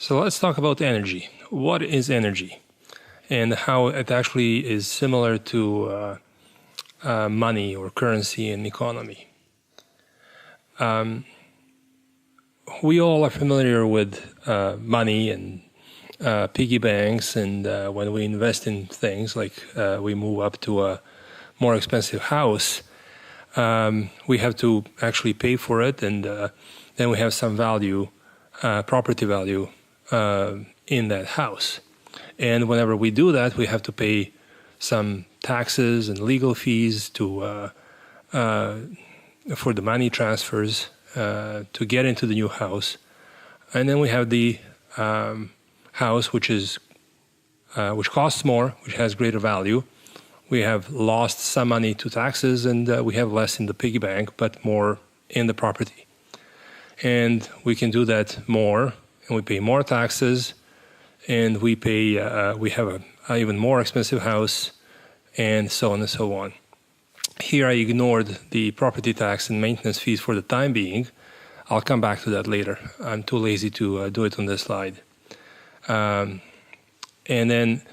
So let's talk about energy. What is energy? And how it actually is similar to money or currency in economy. We all are familiar with money and piggy banks, and when we invest in things like we move up to a more expensive house, we have to actually pay for it, and then we have some value, property value in that house. And whenever we do that, we have to pay some taxes and legal fees to for the money transfers to get into the new house. And then we have the house, which costs more, which has greater value. We have lost some money to taxes, and we have less in the piggy bank, but more in the property. And we can do that more, and we pay more taxes, and we have an even more expensive house, and so on and so on. Here I ignored the property tax and maintenance fees for the time being. I'll come back to that later. I'm too lazy to do it on this slide. And then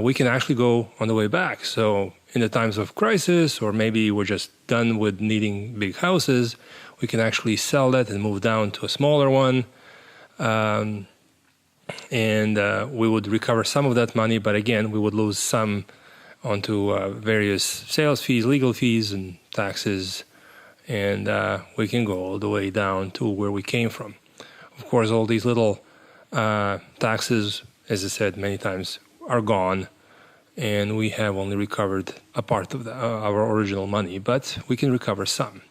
we can actually go on the way back. So in the times of crisis, or maybe we're just done with needing big houses, we can actually sell that and move down to a smaller one. And we would recover some of that money, but again, we would lose some onto various sales fees, legal fees, and taxes, and we can go all the way down to where we came from. Of course, all these little taxes, as I said many times, are gone, and we have only recovered a part of our original money, but we can recover some.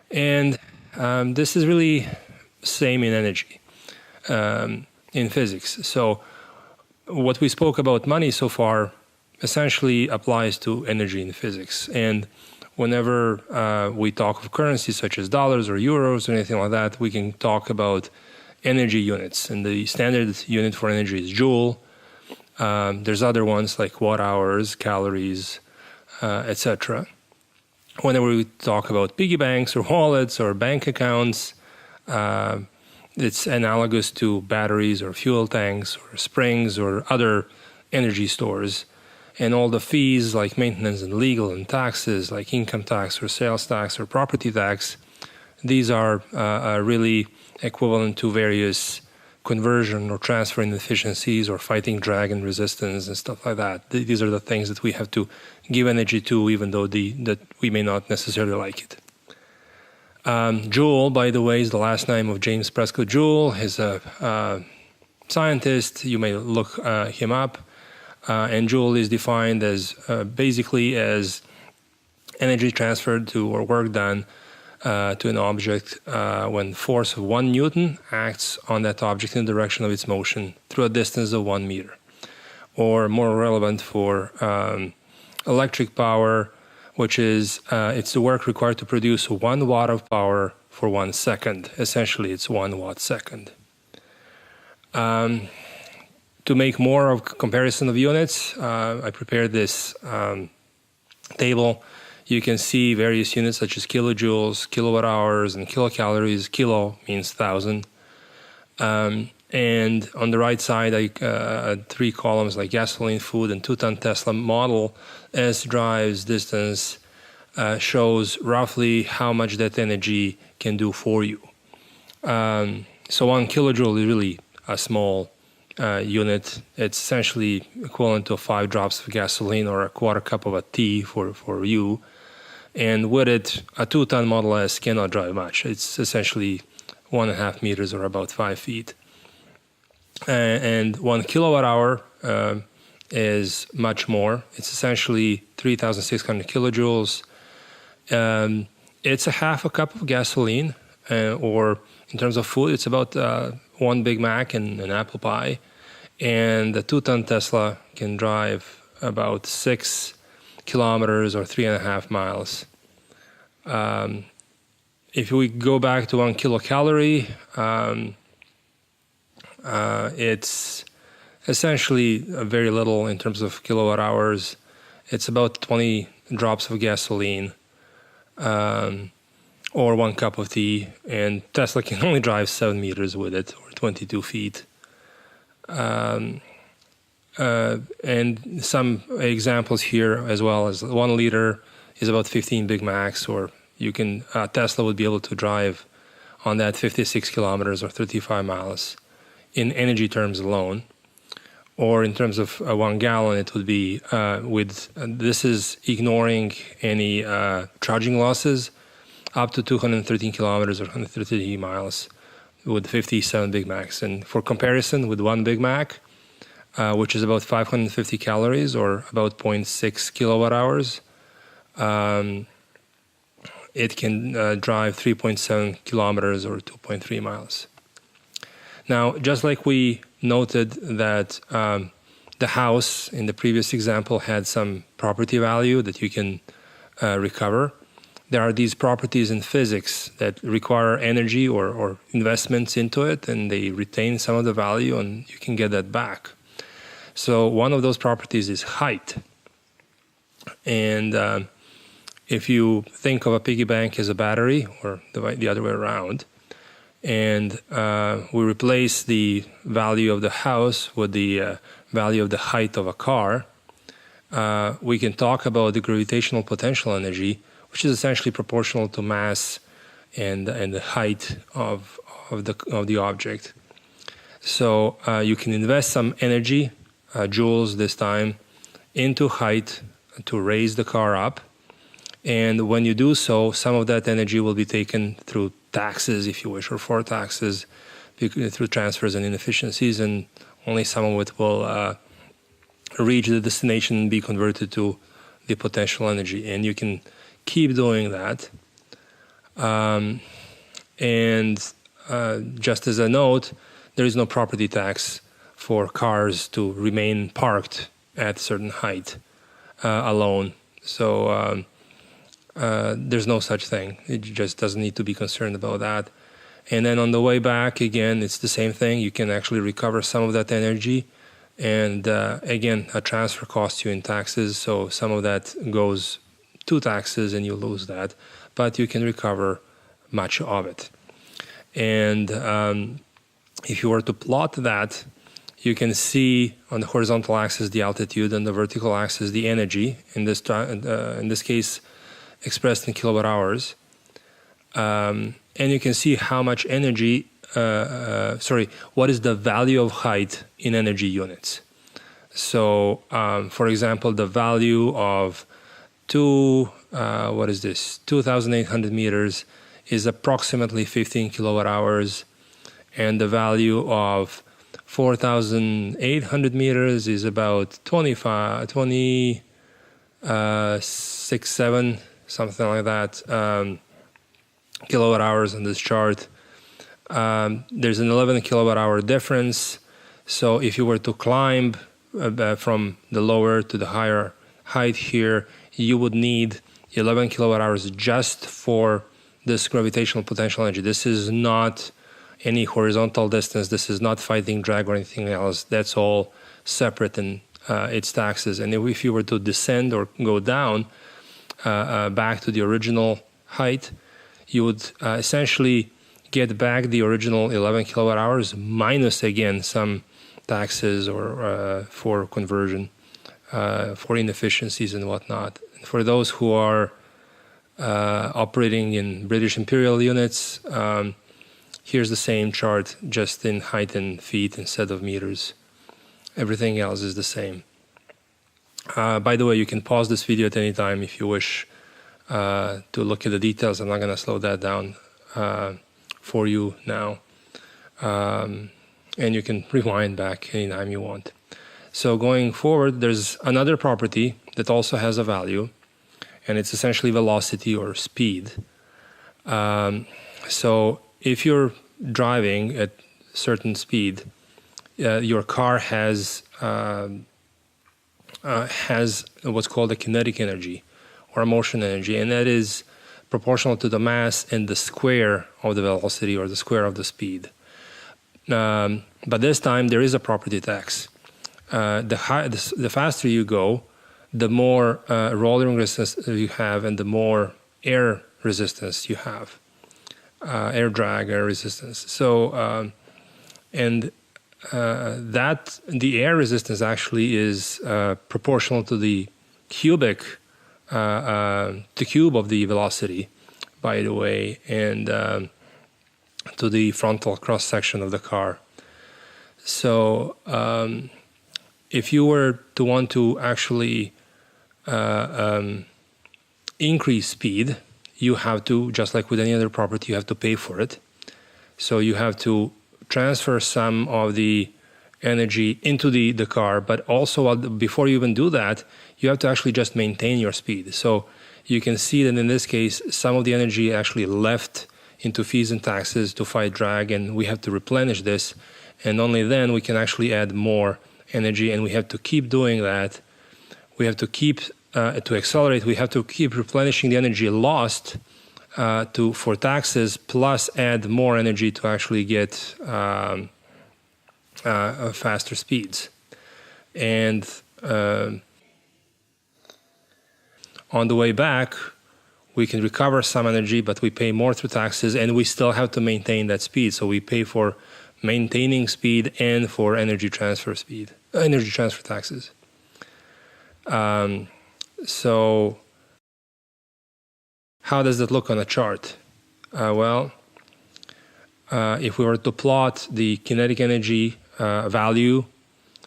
And this is really the same in energy, in physics. So what we spoke about money so far essentially applies to energy in physics. And whenever we talk of currencies such as dollars or euros or anything like that, we can talk about energy units. And the standard unit for energy is joule. There's other ones like watt-hours, calories, etc. Whenever we talk about piggy banks or wallets or bank accounts, it's analogous to batteries or fuel tanks or springs or other energy stores. And all the fees like maintenance and legal and taxes like income tax or sales tax or property tax, these are really equivalent to various conversion or transfer inefficiencies or fighting drag and resistance and stuff like that. These are the things that we have to give energy to, even though that we may not necessarily like it. Joule, by the way, is the last name of James Prescott Joule. He's a scientist. You may look him up. And Joule is defined as basically as energy transferred to or work done to an object when force of 1 Newton acts on that object in the direction of its motion through a distance of 1 meter. Or more relevant for electric power, which is it's the work required to produce 1 watt of power for 1 second. Essentially, it's 1 watt second. To make more of comparison of units, I prepared this table. You can see various units such as kilojoules, kilowatt-hours, and kilocalories. Kilo means 1,000. And on the right side, 3 columns like gasoline, food, and 2-ton Tesla model as drives, distance, shows roughly how much that energy can do for you. So 1 kilojoule is really a small unit. It's essentially equivalent to 5 drops of gasoline or a quarter cup of a tea for you. And with it, a 2-ton Model S cannot drive much. It's essentially 1.5 meters or about 5 feet. And 1 kilowatt-hour is much more. It's essentially 3,600 kilojoules. It's a half a cup of gasoline, or in terms of food, it's about 1 Big Mac and an apple pie. And the 2-ton Tesla can drive about 6 kilometers or 3.5 miles. If we go back to 1 kilocalorie, it's essentially very little in terms of kilowatt hours. It's about 20 drops of gasoline or 1 cup of tea, and Tesla can only drive 7 meters with it, or 22 feet. And some examples here as well as 1 liter is about 15 Big Macs, or you can Tesla would be able to drive on that 56 kilometers or 35 miles in energy terms alone. Or in terms of 1 gallon, it would be this is ignoring any charging losses, up to 213 kilometers or 130 miles with 57 Big Macs. And for comparison, with 1 Big Mac, which is about 550 calories or about 0.6 kilowatt hours, it can drive 3.7 kilometers or 2.3 miles. Now, just like we noted that the house in the previous example had some property value that you can recover, there are these properties in physics that require energy or investments into it, and they retain some of the value, and you can get that back. So one of those properties is height. And if you think of a piggy bank as a battery, or the other way around, and we replace the value of the house with the value of the height of a car, we can talk about the gravitational potential energy, which is essentially proportional to mass and the height of the object. So you can invest some energy, joules this time, into height to raise the car up. And when you do so, some of that energy will be taken through taxes, if you wish, or for taxes, through transfers and inefficiencies, and only some of it will reach the destination and be converted to the potential energy. And you can keep doing that. Just as a note, there is no property tax for cars to remain parked at a certain height alone. So there's no such thing. It just doesn't need to be concerned about that. And then on the way back, again, it's the same thing. You can actually recover some of that energy. And again, a transfer costs you in taxes. So some of that goes to taxes and you lose that. But you can recover much of it. And if you were to plot that, you can see on the horizontal axis the altitude and the vertical axis the energy, in this case expressed in kilowatt hours. And you can see how much energy, what is the value of height in energy units. So, for example, the value of 2,800 meters is approximately 15 kilowatt hours, and the value of 4,800 meters is about 26, 7, something like that, kilowatt hours on this chart. There's an 11 kilowatt hour difference. So if you were to climb from the lower to the higher height here, you would need 11 kilowatt hours just for this gravitational potential energy. This is not any horizontal distance. This is not fighting drag or anything else. That's all separate in its taxes. And if you were to descend or go down back to the original height, you would essentially get back the original 11 kilowatt hours minus, again, some taxes or for conversion, for inefficiencies and whatnot. And for those who are operating in British imperial units, here's the same chart, just in height and feet instead of meters. Everything else is the same. By the way, you can pause this video at any time if you wish to look at the details. I'm not going to slow that down for you now. And you can rewind back anytime you want. So going forward, there's another property that also has a value, and it's essentially velocity or speed. So if you're driving at certain speed, your car has what's called a kinetic energy or a motion energy, and that is proportional to the mass and the square of the velocity or the square of the speed. But this time there is a property tax. The faster you go, the more rolling resistance you have and the more air resistance you have, air drag, air resistance. So, and that the air resistance actually is proportional to the cube of the velocity, by the way, and to the frontal cross section of the car. So if you were to want to actually increase speed, you have to, just like with any other property, you have to pay for it. So you have to transfer some of the energy into the car, but also before you even do that, you have to actually just maintain your speed. So you can see that in this case, some of the energy actually left into fees and taxes to fight drag, and we have to replenish this, and only then we can actually add more energy, and we have to keep doing that. We have to keep, to accelerate, we have to keep replenishing the energy lost for taxes, plus add more energy to actually get faster speeds. And on the way back, we can recover some energy, but we pay more through taxes, and we still have to maintain that speed. So we pay for maintaining speed and for energy transfer taxes. So how does that look on a chart? If we were to plot the kinetic energy value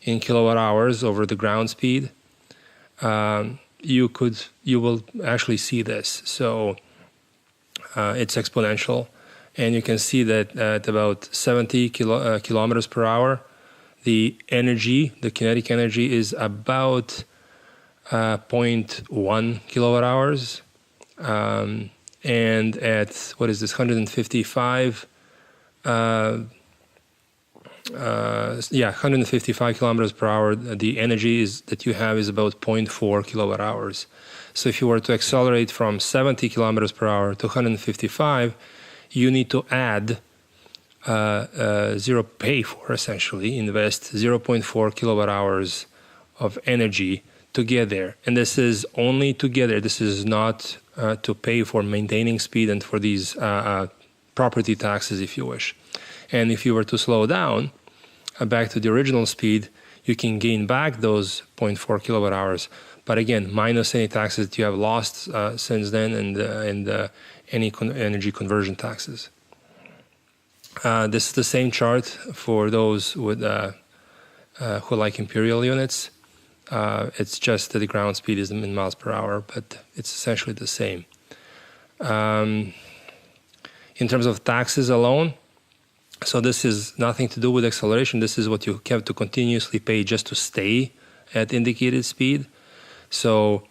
in kilowatt hours over the ground speed, you will actually see this. So it's exponential, and you can see that at about 70 kilometers per hour, the kinetic energy is about 0.1 kilowatt hours, and at 155 kilometers per hour, the energy that you have is about 0.4 kilowatt hours. So if you were to accelerate from 70 kilometers per hour to 155, you need to add invest 0.4 kilowatt hours of energy to get there. And this is only to get there. This is not to pay for maintaining speed and for these property taxes, if you wish. And if you were to slow down back to the original speed, you can gain back those 0.4 kilowatt hours. But again, minus any taxes that you have lost since then, and any energy conversion taxes. This is the same chart for those with who like imperial units. It's just that the ground speed is in miles per hour, but it's essentially the same. In terms of taxes alone, so this is nothing to do with acceleration. This is what you have to continuously pay just to stay at indicated speed. So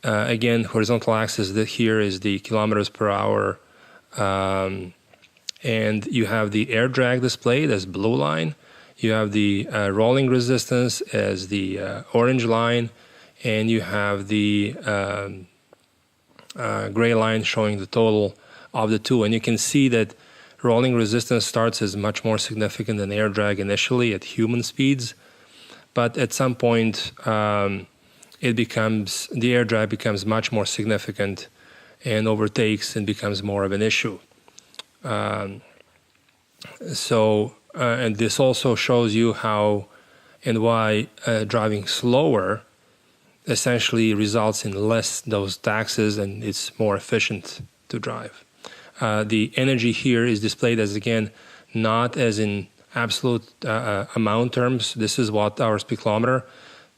again, horizontal axis here is the kilometers per hour, and you have the air drag displayed as blue line. You have the rolling resistance as the orange line, and you have the gray line showing the total of the two. And you can see that rolling resistance starts as much more significant than air drag initially at human speeds, but at some point the air drag becomes much more significant and overtakes and becomes more of an issue. And this also shows you how and why driving slower essentially results in less those taxes, and it's more efficient to drive. The energy here is displayed as, again, not as in absolute amount terms. This is watt-hours per kilometer,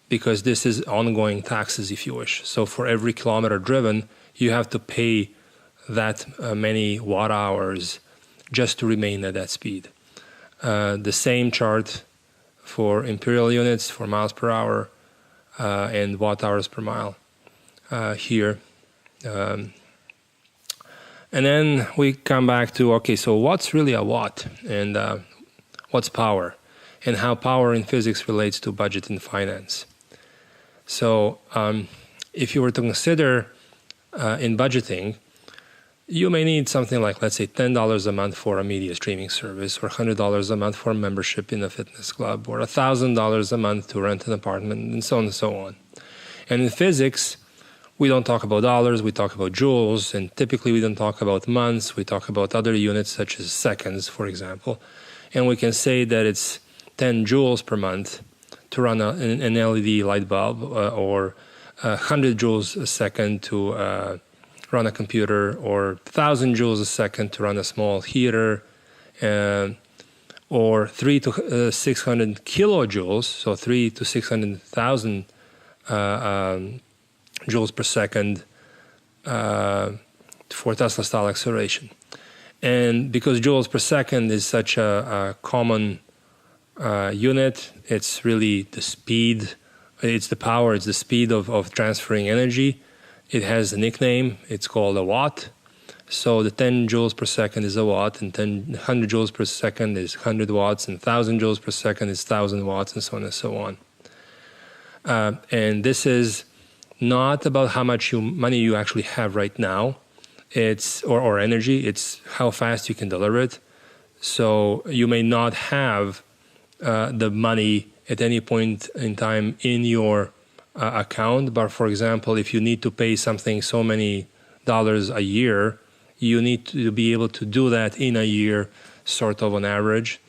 because this is ongoing taxes, if you wish. So for every kilometer driven, you have to pay that many watt-hours just to remain at that speed. The same chart for imperial units, for miles per hour, and watt-hours per mile here. And then we come back to, okay, so what's really a watt, and what's power, and how power in physics relates to budget and finance. So if you were to consider in budgeting, you may need something like, let's say, $10 a month for a media streaming service, or $100 a month for a membership in a fitness club, or $1,000 a month to rent an apartment, and so on and so on. And in physics, we don't talk about dollars, we talk about joules, and typically we don't talk about months, we talk about other units such as seconds, for example. and we can say that it's 10 joules per month to run an LED light bulb, or 100 joules a second to run a computer, or 1,000 joules a second to run a small heater, or 3 to 600 kilojoules, so 3 to 600,000 joules per second for Tesla style acceleration. And because joules per second is such a common unit, it's really the speed, it's the power, it's the speed of transferring energy. It has a nickname, it's called a watt. So the 10 joules per second is a watt, and 100 joules per second is 100 watts, and 1,000 joules per second is 1,000 watts, and so on and so on. And this is not about how much money you actually have right now, it's or energy, it's how fast you can deliver it. So you may not have the money at any point in time in your account, but for example, if you need to pay something so many dollars a year, you need to be able to do that in a year, sort of on average,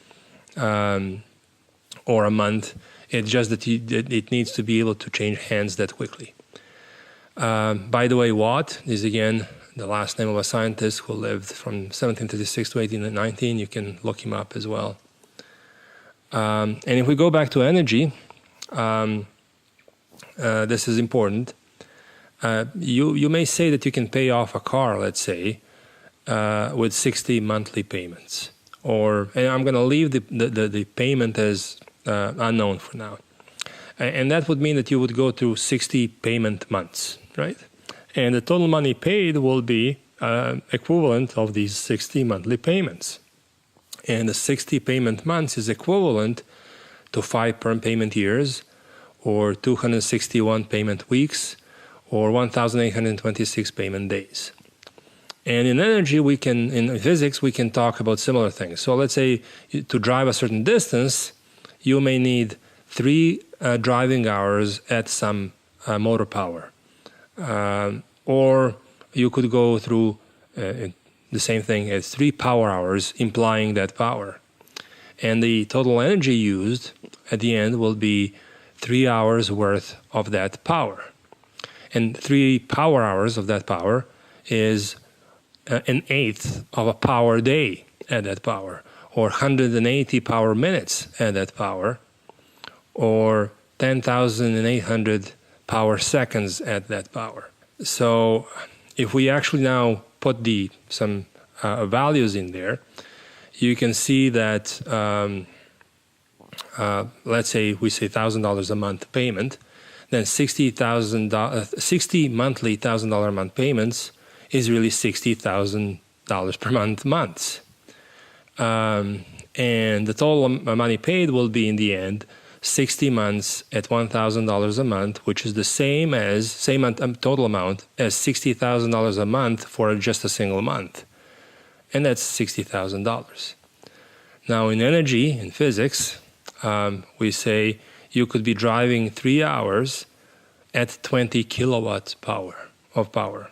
or a month. It's just that it needs to be able to change hands that quickly. By the way, Watt is again the last name of a scientist who lived from 1736 to 1819. You can look him up as well. And if we go back to energy, this is important. You may say that you can pay off a car, let's say, with 60 monthly payments. And I'm going to leave the payment as unknown for now. And that would mean that you would go through 60 payment months, right? And the total money paid will be equivalent of these 60 monthly payments. And the 60 payment months is equivalent to 5 payment years, or 261 payment weeks, or 1,826 payment days. And in energy, in physics, we can talk about similar things. So let's say to drive a certain distance, you may need 3 driving hours at some motor power. Or you could go through the same thing as 3 power hours, implying that power. And the total energy used at the end will be 3 hours worth of that power. And 3 power hours of that power is an eighth of a power day at that power, or 180 power minutes at that power, or 10,800 power seconds at that power. So if we actually now put some values in there, you can see that let's say we say $1,000 a month payment, then 60 monthly $1,000 a month payments is really $60,000 per months. And the total money paid will be in the end 60 months at $1,000 a month, which is the same total amount as $60,000 a month for just a single month. And that's $60,000. Now in energy, in physics, we say you could be driving 3 hours at 20 kilowatts of power.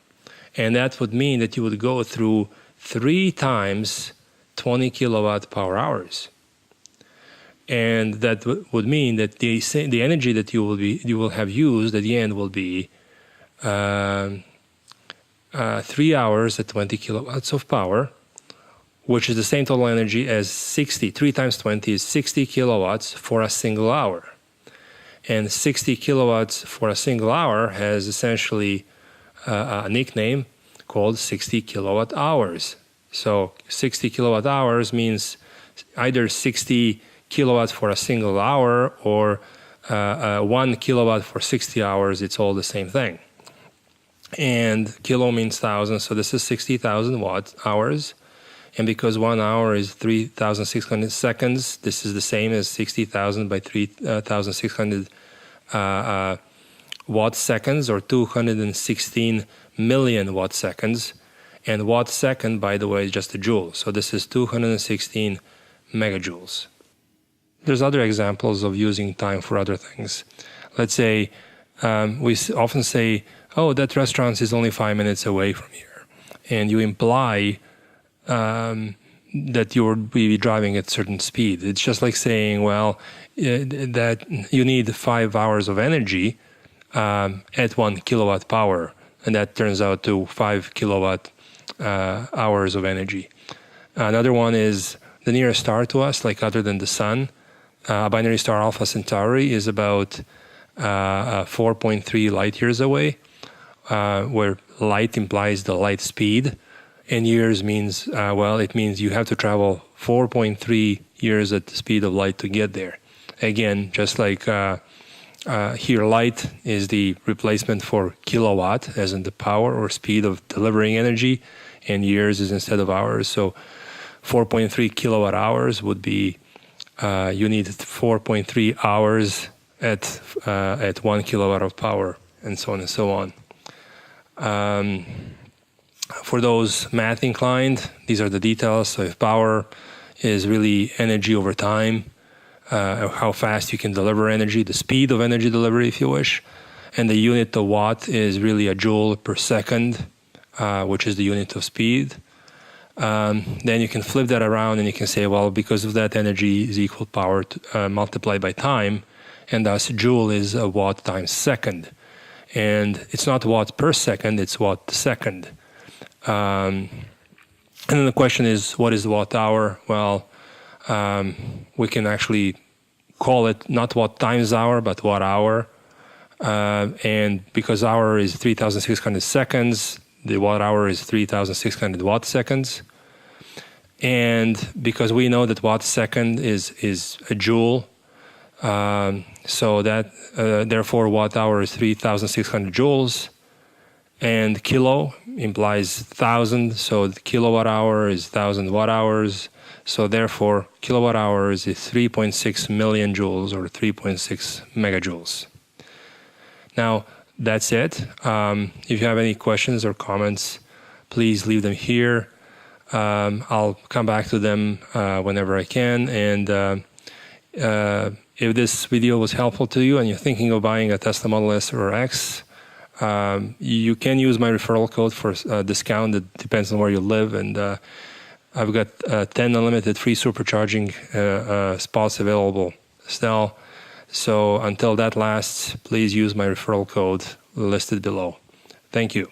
And that would mean that you would go through 3 times 20 kilowatt power hours. And that would mean that the energy that you will have used at the end will be 3 hours at 20 kilowatts of power, which is the same total energy as 3 times 20 is 60 kilowatts for a single hour. And 60 kilowatts for a single hour has essentially a nickname called 60 kilowatt hours. So 60 kilowatt hours means either 60 kilowatts for a single hour or 1 kilowatt for 60 hours. It's all the same thing. And kilo means 1,000, so this is 60,000 watt hours. And because 1 hour is 3,600 seconds, this is the same as 60,000 by 3,600 watt seconds, or 216 million watt seconds. And watt second, by the way, is just a joule. So this is 216 megajoules. There's other examples of using time for other things. Let's say we often say, oh, that restaurant is only 5 minutes away from here. And you imply that you would be driving at certain speed. It's just like saying, well, that you need 5 hours of energy at 1 kilowatt power, and that turns out to 5 kilowatt hours of energy. Another one is the nearest star to us, like other than the sun. A binary star Alpha Centauri is about 4.3 light years away, where light implies the light speed, and years means, it means you have to travel 4.3 years at the speed of light to get there. Again, just like here, light is the replacement for kilowatt, as in the power or speed of delivering energy, and years is instead of hours. So 4.3 kilowatt hours would be, you need 4.3 hours at 1 kilowatt of power, and so on and so on. For those math inclined, these are the details. So if power is really energy over time, how fast you can deliver energy, the speed of energy delivery, if you wish, and the unit of watt is really a joule per second, which is the unit of speed. Then you can flip that around and you can say, well, because of that, energy is equal power multiplied by time, and thus joule is a watt times second. And it's not watt per second, it's watt second. And then the question is, what is watt hour? Well, we can actually call it not watt times hour, but watt hour. And because hour is 3,600 seconds, the watt hour is 3,600 watt seconds. And because we know that watt second is a joule, so that therefore watt hour is 3,600 joules. And kilo implies 1,000, so the kilowatt hour is 1,000 watt hours. So therefore, kilowatt hours is 3.6 million joules, or 3.6 megajoules. Now, that's it. If you have any questions or comments, please leave them here. I'll come back to them whenever I can. And if this video was helpful to you and you're thinking of buying a Tesla Model S or X, you can use my referral code for a discount that depends on where you live, and I've got 10 unlimited free supercharging spots available still. So until that lasts, please use my referral code listed below. Thank you.